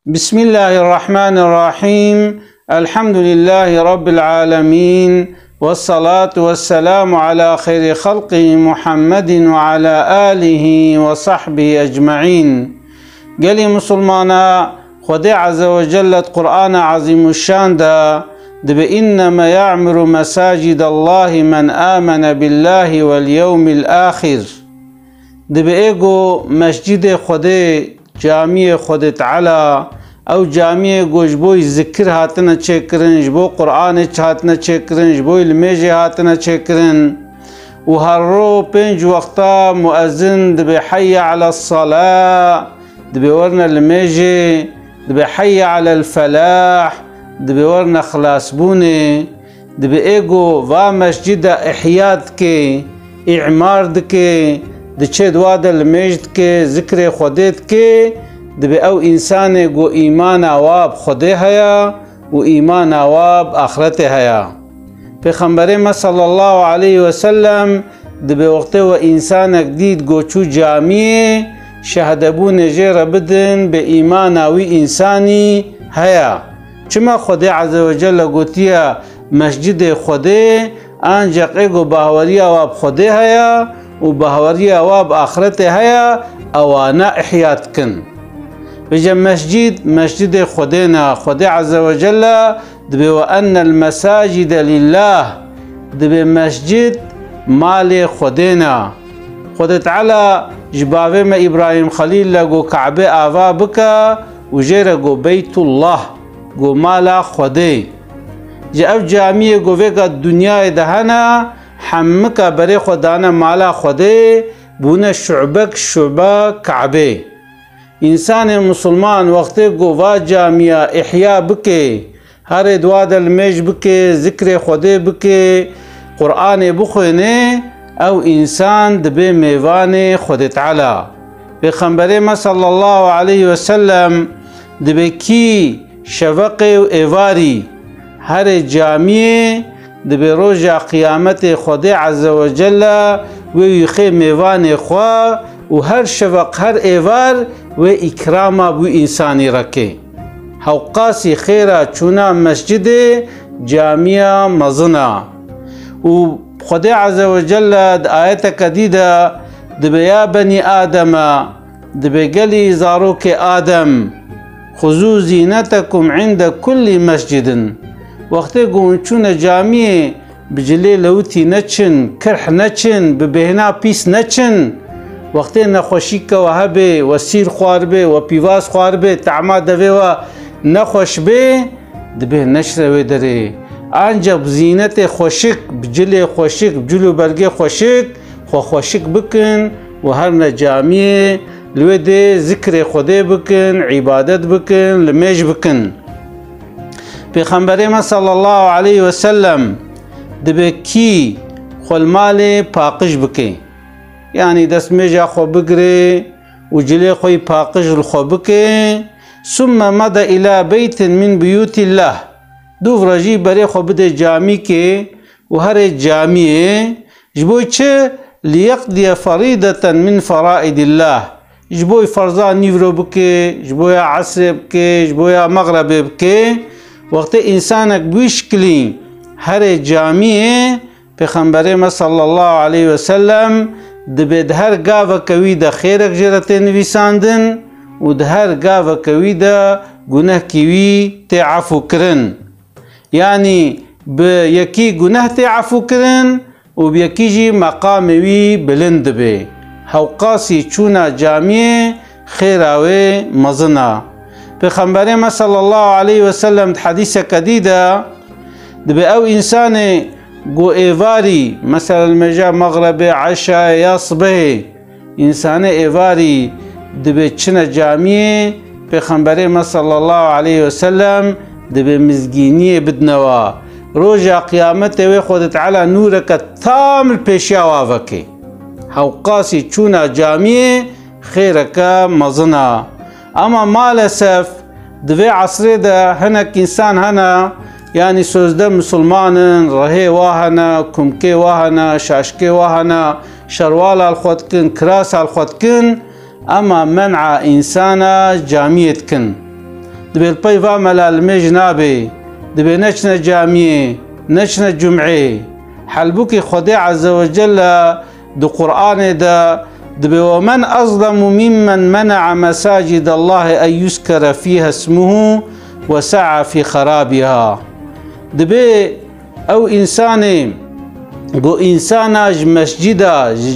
بسم الله الرحمن الرحيم. الحمد لله رب العالمين، والصلاة والسلام على خير خلقه محمد وعلى آله وصحبه أجمعين. قال مسلمانا خدي عز وجل قرآن عظيم الشان إنما يعمر مساجد الله من آمن بالله واليوم الآخر. إيجو مسجد خدي جامع خود تعالى او جامع گوشبوی ذکر هاتنا چکرن، جبو قرآن هاتنا چکرن، جبو الميجي هاتنا چکرن، و هر رو 5 وقتا مؤذن دبي حي على الصلاة، دبي ورنا الميجي، دبي حي على الفلاح، دبي ورنا خلاص بوني، دبي ايجو و مسجد احياد كي اعمار دكي دچه دواد المجد که ذکر خودت که دبی او انسان گو ایمان آواب خوده هیا و ایمان آواب آخرت هیا. پیغمبر ما صلی الله علیه و سلم دبی وقت و انسان دید گو چو جامعه شهدبو نجیر بدن به ایمان آوی انسانی هیا. چما خوده عز و جل گوتیا مسجد خوده انجق ایگو باوری آواب خوده هیا و بهوری اواب آخرت هيا اوانا احيات كن. بجا مسجد خدينا خدي عز وجل دبي وأن المساجد لله، دبي مسجد مال خدينا خد تعالى جبابه ما إبراهيم خليل لقو كعبه آوا بكا وجير قو بيت الله قو مالا خدي جاء جامعه قو فيقا الدنيا دهنا حمكا بري خدانا مالا خده بونا شعبه كعبه. انسان مسلمان وقتی گووا جامعه احیا بکه، هر دواد المج بکه، ذکر خده بکه، قرآن بخونه، او انسان دبه میوان خود تعالی. پیغمبر ما صلی الله علیه وسلم دبه کی شفق و ایواری هر جامعه دبی روژا قیامت خود عز و جل و یخی میوان خواه و هر شفق هر ایوار و اکرام بو انسانی رکه. حوقاسی خیره چونا مسجد جامعه مزنا و خود عز و جل آیت کدیده دبی یا بنی آدم دبی گلی زاروک آدم خذو زینتکم عند کل مسجد. وقتی گونچون جامعه بجلی لوتی نچن، کرح نچن، ببهنا پیس نچن، وقتی نخوشی که وهبه و سیر خوار به و پیواز خوار به تعما دوه و نخوش به دبه نشروه داره. انجا بزینت خوشک بجلی خوشک بجلو برگه خوشک خوشک بکن و هر نجامعه لوده ذکر خوده بکن، عبادت بکن، لمیج بکن. پیغمبر ما صلی الله علیه و سلم دبه کی خلمال پاقش بکه، یعنی دست میجا خو بگره و جلی خوی پاقش الخو بکه. ثم مد الى بیت من بیوت الله، دو رجی بره خو بده جامی که و هر جامیه جبوی چه لیقضی فریضة من فرائض الله، جبوی فرضا نیورو بکه، جبوی عصر بکه، جبوی مغرب بکه. وقت انسانك بوشكلي هر جامعه پیغمبر ما صلی الله علیه و سلم دبه هر گاوه کوی ده خیرک جرته نویساندن و ده هر گاوه کوی ده گناه کیوی تعفو کرن، یعنی به یکی گناه تعفو کرن و بیکی جی مقام وی بلند به. حوقاسی چونا جامعه خیراوه مزنا. پیغمبر ما صلی الله علیه و سلم حدیث کدیده دبی او انسان گو ایواری مثلا مجا مغرب عشاء یا صبح انسان ایواری دبی چنه جامعه پیغمبر ما صلی الله علیه و سلم دبی مزگینی بدنوا روژا قیامت و خود تعالی نورک تامل پیشیا وافکی. حوقاسی چونا جامعه خیرک مزنا. اما مالسف دوی عصر ده هنک انسان هنا يعني سوزده مسلمان رهي واهنا كمكي واهنا شاشكي واهنا شروال الخوت كن كراس الخوت كن اما منع انسانا جاميت كن دبي البي فاملا الميج نابي دبي نشنا جامعة نشنا جمعة حلبوكي خدي عز وجل دو قرآن دا دبي ومن أظلم ممن منع مساجد الله أن يذكر فيها اسمه وسعى في خرابها دبي أو إنسان جو إنسان مسجد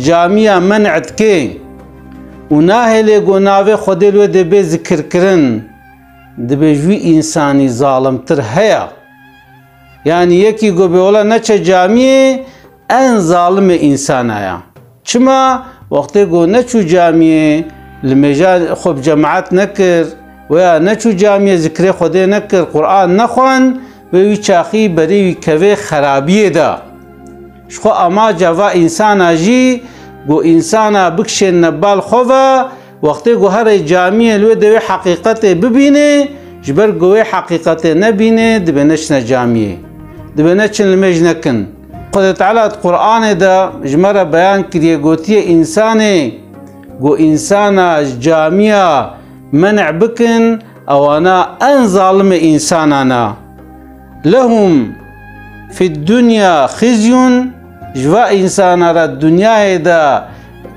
جامعة منعت كي وناهل جو ناوي خدي لو دبي ذكر كرن دبي جوي إنساني ظالم تر هيا يعني يكي جو بيولا نچ جامعة أن ظالم إنسان هيا چما وقتی گو نچو جامعه لمجال خوب جماعت نکر ویا نچو جامعه ذکر خدا نکر قرآن نخوان وی چاخی بری کوی خرابیه دا شخو اما جوا انسان آجی گو انسان بکشن نبال خوبا وقتی گو هر جامعه لو دوی حقیقت ببینه جبر گوی حقیقت نبینه دبنش نجامعه دبنش لمج نکن خدا تعالی قرآن دا جمره بیان کریه گوتیه انسانه گو انسان جامعه منع بکن اوانا ان ظالم انسانانا لهم في الدنيا خزي جوا انسان را الدنيا دا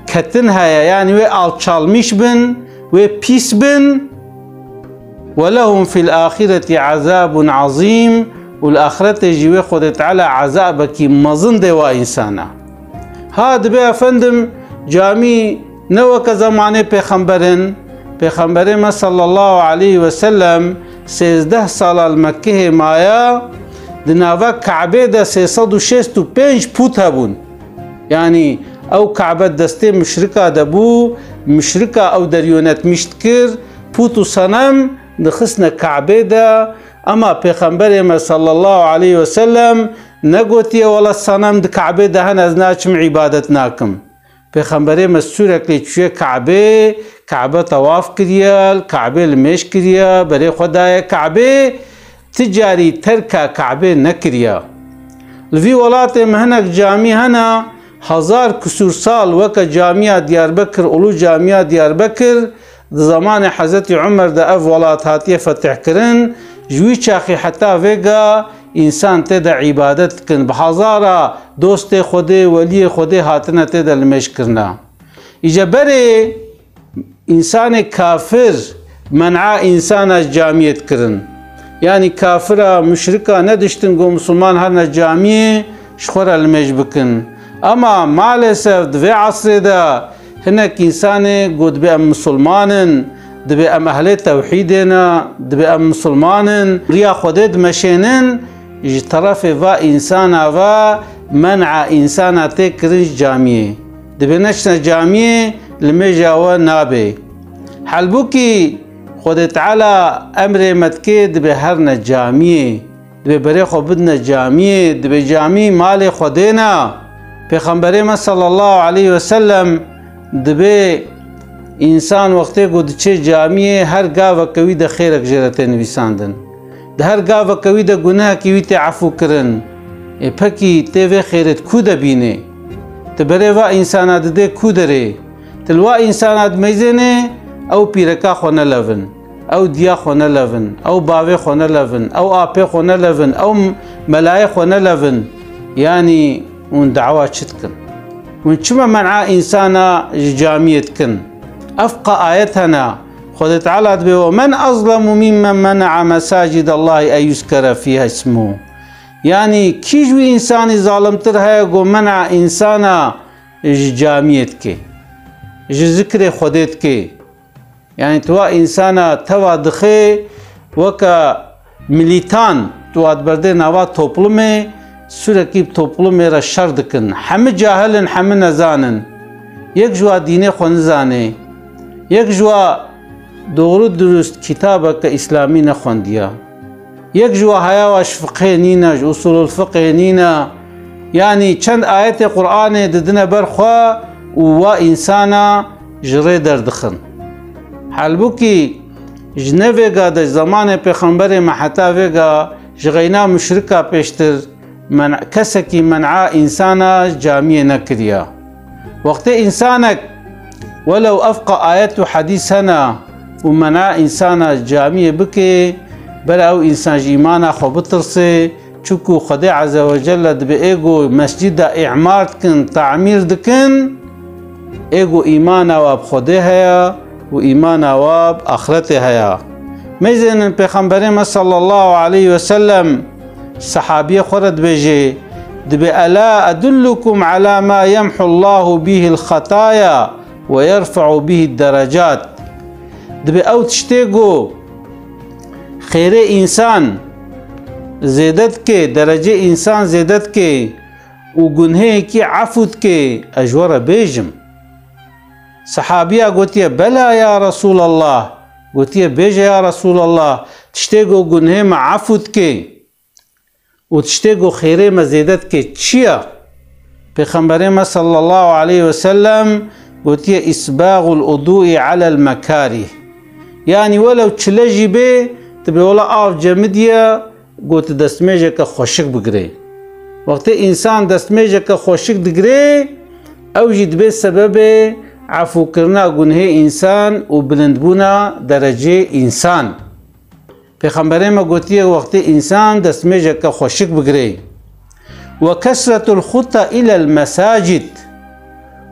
كتنها يعني وي alçalmış بن وي pis بن ولهم في الآخرة عذاب عظيم والآخرة جوا خد تعالى عذابك مظن دوا إنسانا هاد بي أفندم جامي نوك زمانه پیغمبرن صلى الله عليه وسلم 13 سال المكه مايا دناوا كعبه دا 365 پوت هبون يعني او كعبه دسته مشركه دبو مشركه او دريونت مشتكر پوت صنم دخسنا كعبه دا اما پیغمبر صلى الله عليه وسلم نگوتي ولا صنم د كعبه ده از ناچم عبادت ناكم پیغمبر مسورك لچوه كعبه طواف كريا كعبه المش كريا بري خدايا كعبه تجاري تركا كعبه نكريا الفي ولات مهنك جامي هنا 1000 كسور سال وك جامعة دياربكر اولو جامعة دياربكر زمان حضرت عمر ده اف ولات هاتيه فتح كرن جوي چاخي حتى ويغا انسان تدا عبادت كن بحزارة دوست خده ولي خده هاتنا تدا المش کرنا اجبري انسان كافر منع انسان جامعيت کرن يعني كافرة مشركة ندشتن قو مسلمان هرنا جامعي شخور المش بكن اما مالسف دوی عصر دا هناك انسان قد بأم مسلمان دبي ام اهل توحيدنا دبي ام مسلمان ريا خدد مشينن طرف و انسان و منع انسان تكرج جامعه دبي نشنا جامعه لمجا و نابي حلبوكي خد تعالى امر متكي دبي هرنا جامعه دبي بري خو بدنا جامعه دبي جامعه مال خدينا پیغمبر صلى الله عليه وسلم دبي انسان وقتی گود چه جامعه هر گاو کوي د خیر اجرته نویساندن د هر گاو کوي د گناه کوي ته عفو کرن پکی ته خیرت کو د بینه ته بره وا انسانات د کو دره تلوا انسانات میزنه او پیرکا خونه لون او دیا خونه لون او باوی خونه لون او اپه خونه لون او ملائکه خونه لون يعني اون دعوه چتکن اون چما منع انسانا جامعه کن أفقى آيتنا خد تعالى به ومن أظلم ممن منع مساجد الله أن يذكر فيها اسمه يعني كيجوي إنسان ظالم ترها يقول منع إنسانا جامعتك ذكر خدتك يعني توا إنسانا توا دخي وكا مليتان توا برده نوا توبلمه سوركيب توبلمه را شردكن حم جاهلن حم نزانن يك جوا دين خونزانه یک جوا درست کتاب که اسلامی نخوندیا یک جوا هیاوش فقه نینا اصول الفقه نینا يعني چند آیت قرآن ددنا برخوا و انسانا جره دردخن حلبوکی جنویگا در زمان پیغمبر محتا ویگا جغینا مشرکا پیشتر کسکی منع انسانا جامعه نکریا وقت انسانک ولو أفقى آيات حديثنا ومنع إنسان جامعة بكي بلا أو إنسان إيمانا خو بترسي چونكو خدای عز وجل دبي ايغو مسجد اعمار كن تعمير دكن ايغو إيمانا واب خدای هيا و إيمانا واب آخرته هيا ميزن پیغمبر صلى الله عليه وسلم صحابية خورد بيجي دبي ألا أدلكم على ما يمحو الله به الخطايا ويرفع به الدرجات دبي أو تشتيغو خير إنسان زیدت کے درجه انسان زیدت کے و گناه کی عفوت کے اجور بیجم صحابیہ گوتیه بلا یا رسول الله گوتیه بیجه یا رسول الله تشتیگو گناه ما عفوت کے و تشتیگو خیره ما زیدت کے چیا پیغمبر ما صلی الله علیه وسلم گوتیه اسباغ الوضوء على المكاره يعني ولو چلجی به تبی ولا آف جمدیه گوت دستمیجه که خوشک بگره وقتی انسان دستمیجه که خوشک دگره او جد به سبب عفو کرنا گناه انسان و بلندبونا درجه انسان پیغمبر ما گوتیه وقتی انسان دستمیجه که خوشک بگره و کسرت الخطى الى المساجد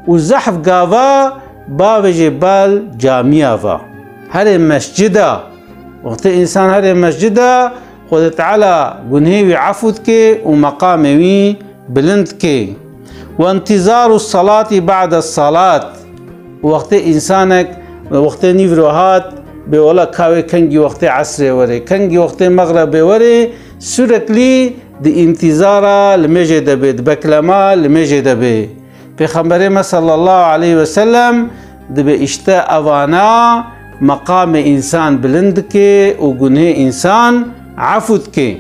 و زحف گاوا باوجه بال جامعه و هر مسجده وقتی انسان هر مسجده خود تعالى گنهی عفوت کے ومقامي بلند کے وانتظار الصلاة بعد الصلاة وقت انسانك وقت نيفروهات بولا كاوي كنجي وقت عصر وري كنجي وقت مغرب وري سوركلي دي انتظار المجد بيد بكلمة المجد بي پیغمبر صلى الله عليه وسلم دي اشتاء اوانا مقام انسان بلند کے وگنه انسان عفوت کے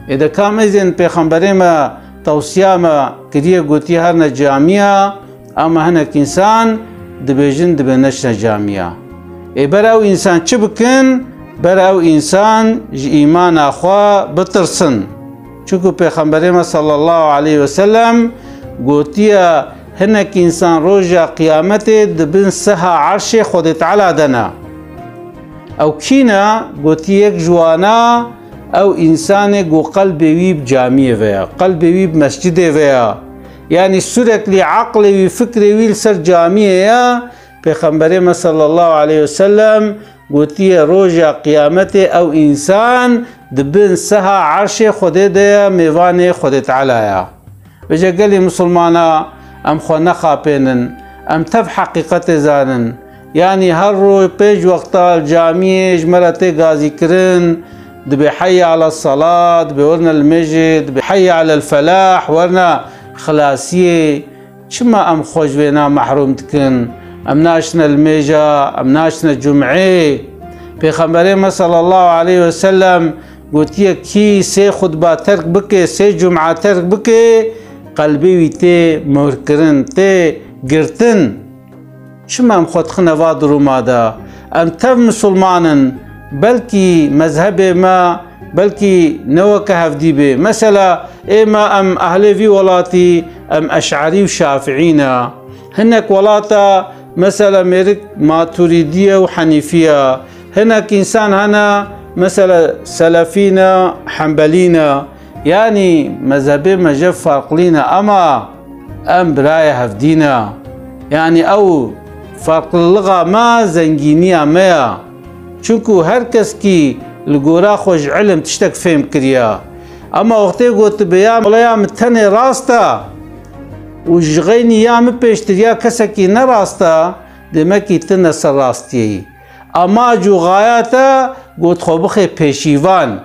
اذا كان اذن پیغمبر ما توصيه ما كديه قوتي هرنا جامعه اما هناك انسان دبيجن دبنشنا جامعه براو انسان چه بکن براو انسان ایمان اخوا بترسن چونکو پیغمبر ما صلی الله علیه وسلم قوتي هناك انسان روجا قيامت دبن سها عرش خود تعالى دنا او كينا قوتي يك جوانا او انسان قو قلب ويب جامعه ويا قلب ويب مسجد ويا يعني سوركلي عقل وفكر ويل سر جامعه پیغمبر صلى الله عليه وسلم قوتي روجا قيامت او انسان دبن سها عرش خود ده ميوان خود تعالى وجا قال مسلمانا ام خو نخابينن ام تف حقيقة زانن يعني هر رو بيج وقت الجامعة جمرتي غازي كرن دبي حي على الصلاة بورنا المسجد بحي على الفلاح ورنا خلاصية شما ام خوش بينا محروم تكن ام ناشنا الميجا ام ناشنا الجمعة پیغمبر صلى الله عليه وسلم قوتيه كي سي خطبة ترك بكي سي جمعة ترك بكي قلبي ويتي مهركرن تي قرتن شما ام خود خنواد رومادا ام تف مسلمانن بلكي مذهب ما بلكي نوك هفدي به مثلا اما ام اهل في ولاتي ام اشعري وشافعينا هناك ولاتا مثلا ميرك ماتريدية وحنيفية هناك انسان هنا مثلا سلفينا حنبلينا يعني مذهب مجب فرق لنا اما ام برايه هفدينا يعني او فرق اللغة ما زنجينية ما چونكو هر کس کی لگورا خوش علم تشتك فهم كريا اما وقتی قلت بيام ولا يام تاني راستا وجغيني يام بيشتريا كسكي نراستا دمكي تنس راستي اما جو غاياتا قلت خوبخ پیشیوان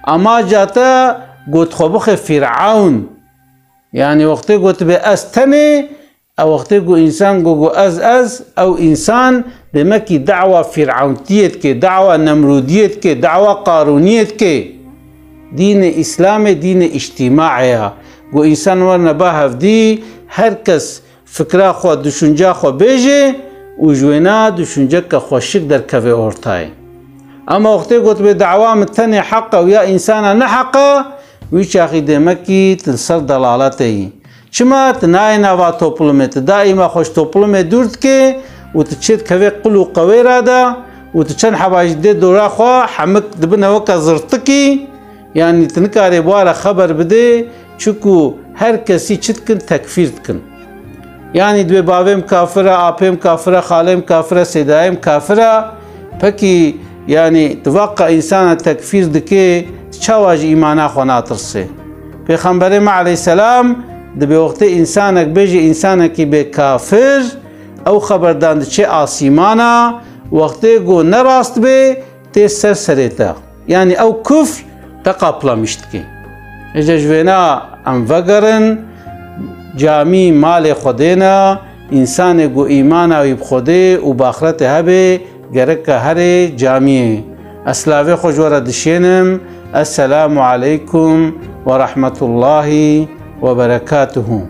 اما جاتا قلت خوبخ فرعون يعني وقتی قلت بأستني او وقتی قو انسان قو از او انسان دمكي دعوة فرعونتيت كي دعوة نمروديت كي دعوة قارونيت كي دين اسلام دين اجتماعية قو انسان ورنا باهف دي هركس فكرة خوا دشنجا خوا بيجي وجوينا دشنجا كخوشك در كفي اورتاي اما وقتی قلت بدعوة متني حقا ويا انسانا نحقا ويش اخي دمكي تنصر دلالتي شما تناينا و توپلمت دائما خوش توپلمت دورد كي وتشيت كوي قلو قوي رادا و تو چند حواج دي دورا خوا حمك دبنا وكا زرتكي يعني تنكاري بوارا خبر بده چوكو هر كسي چتكن تكفير تكن يعني دوي بابيم كافرة آبيم كافرة خاليم كافرة سيدايم كافرة پكي يعني توقع إنسان تكفير دكي چاواج إيمانا خوا ناترسي پیغمبر ما عليه السلام دبي وقت إنسانك بيجي إنسانك بكافر أو خبردان دچه آسيمانا وقت گو نراست بي تي سر سريتا يعني أو كفر تقابلا مشتكي إجا جوينا أم وقرن جامي مال خودينا إنسان گو إيمانا ويبخوده وباخرت هبه گرك هر جامي أسلاوي خوشورة دشينم السلام عليكم ورحمة الله وبركاته.